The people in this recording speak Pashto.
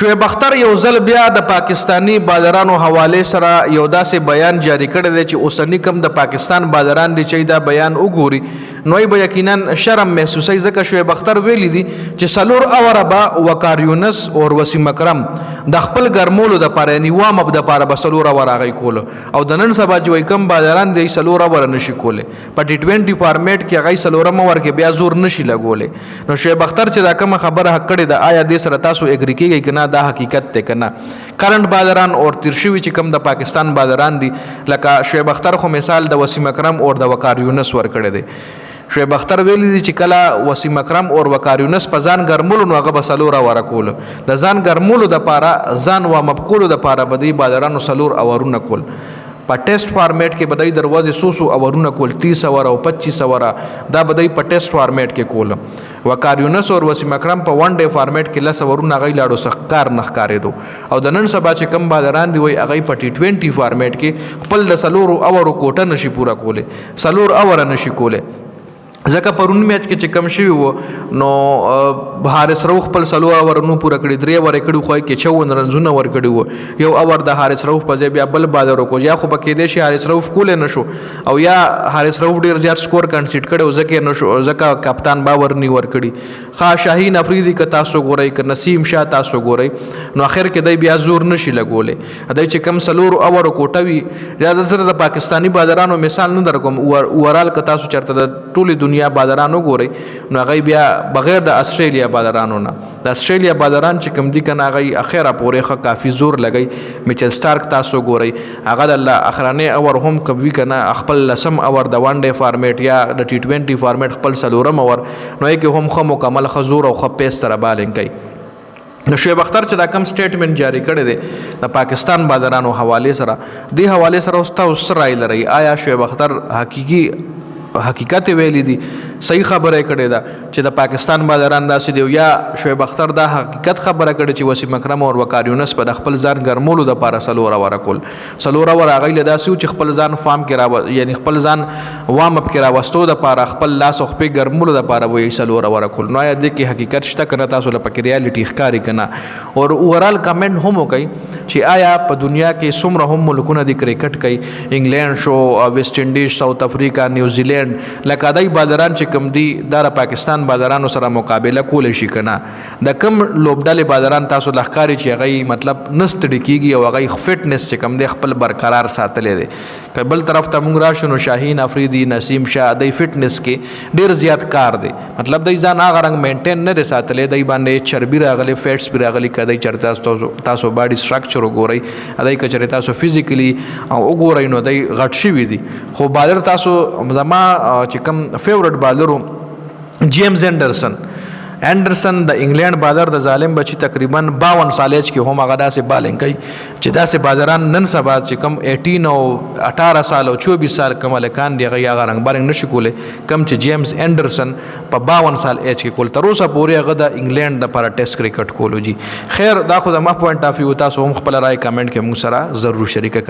شعیب اختر یو ځل بیا د پاکستانی بالرانو حواله سره یو داسې بیان جاری کړی دی چې اوسنی کم د پاکستان بالران دي چې دا بیان وګوري نوې به یقینا شرم محسوسوي ځکه شعیب اختر ویلی دي چې سلور اوره به وقار یونس او وسیم اکرم د خپل ګرمولو د پاره یعنی وام اپ د پاره به سلور اوره غي کول او د نن سبا چې کم بالران دي سلور اوره نشي کوله په ټي 20 فارمیټ کې غي سلور مور کې بیا زور نشي لګوله نو شعیب اختر چې دا کوم خبره حق کړي د آیا د سره تاسو اګری کیږي کنه دا حقیقت ته کنه کرنٹ بالران اور ترشوی چې کم د پاکستان بالران دي لکه شعیب اختر خو مثال د وسیم اکرم اور د وقار یونس ور کړی دی شعیب اختر ویلی دی چې کله وسیم اکرم اور وقار یونس په ځان ګرمولو نو هغه به سلور اوره کول د ځان ګرمولو د پاره ځان و مبکولو د پاره بدی بالرانو سلور اورونه کول په ټیسټ فارمیټ کې بدای دروازه سو اورونه کول 30 اور او 25 اور دا بدای په ټیسټ فارمیټ کې کول وقار یونس اور وسیم اکرم په ون ډے فارمیټ کې لس اورونه غي لاړو سخکار نخکارې دو او د نن سبا چې کم بالران دی وای هغه په ټي 20 فارمیټ کې خپل د سلور اورو کوټه نشي پورا کوله سلور اور نشي کوله ځکه پرون میچ کې چې کم شوی وو نو حارث روف خپل سلور اور نو پورا کړی درې ور کړي خو کې 54 رنزونه ور کړي وو یو اور د حارث روف په ځای بیا بل بالر کو یا خو پکې دې شي حارث روف کول نه شو او یا حارث روف ډیر زیات سکور کنسیډ کړو ځکه نه شو ځکه کپتان باور نی ور کړي خا شاهین افریدی ک تاسو ګورئ ک نسیم شاه تاسو ګورئ نو اخر کې دای بیا زور نشي لګولې دای چې کم سلور اور کوټوي یا د سره د پاکستانی بالرانو مثال نه در کوم اورال ک تاسو چرته د ټوله دنیا بالرانو ګوري نو هغه بیا بغیر د استرالیا بالرانو نه د استرالیا بالران چې کم دي کنه هغه اخیره پورې کافي زور لګي میچل سٹارک تاسو ګوري هغه د اخرانه اور هم کوي کنه خپل لسم اور د وان ډے فارمیټ یا د ټي 20 فارمیټ خپل سلورم اور نو کې هم خو مکمل خزور او خپېس سره بالینګ کوي نو شعیب اختر چې دا کم سټیټمنټ جاری کړی دی د پاکستان بالرانو حواله سره دی حواله سره اوس رائے لري آیا شعیب اختر حقیقت ویلی دی صحیح خبره کړي دا چې د پاکستان بالران داسې دی یا شعیب اختر دا حقیقت خبره کړي چې وسیم اکرم او وقار یونس په خپل ځان ګرمولو د پاره سلور اور کول سلور اور هغه له داسې چې خپل ځان فارم کې یعنی خپل ځان وام اپ کې راوستو د پاره خپل لاس خو په ګرمولو د پاره وې سلور اور کول نو یا د کې حقیقت شته کنه تاسو له پکې ریالټي ښکاری کنه او اورال کمنټ هم کوي چې آیا په دنیا کې څومره هم ملکونه د کرکټ کوي انګلند شو ویسټ انډیز ساوث افریقا نیوزیلند لکه دای بالران چې کم دی د پاکستان بالرانو سره مقابله کول شي کنه د کم لوبډالې بالران تاسو لخکاری چې هغه مطلب نستړي کیږي او هغه فټنس چې کم دی خپل برقرار ساتلې دي کبل طرف ته موږ راشو نو شاهین افریدی نسیم شاه دای فټنس کې ډیر زیات کار دی مطلب دای ځان هغه رنګ مینټین نه ساتلې دای باندې چربي راغلي فیټس پی راغلي کدی چرته تاسو باډي سټرکچر وګورئ دای کچره تاسو فزیکلی او وګورئ نو دای غټ شي وي دي خو بالر تاسو زما چې کوم فیورټ بالرو جیمز انډرسن د انګلند بالر د ظالم بچی تقریبا 52 سال ایج کې هم هغه داسې بالینګ کوي چې داسې بالران نن سبا چې کم 18 او 18 سال او 24 سال کمالکان دی هغه رنګ بالینګ نشي کوله کم چې جیمز انډرسن په 52 سال ایج کې کول تر اوسه پورې هغه د انګلند لپاره ټیسټ کرکټ کولو جی خیر دا خو د ما پوینټ اف ویو تاسو هم خپل رائے کمنټ کې موږ سره ضرور شریک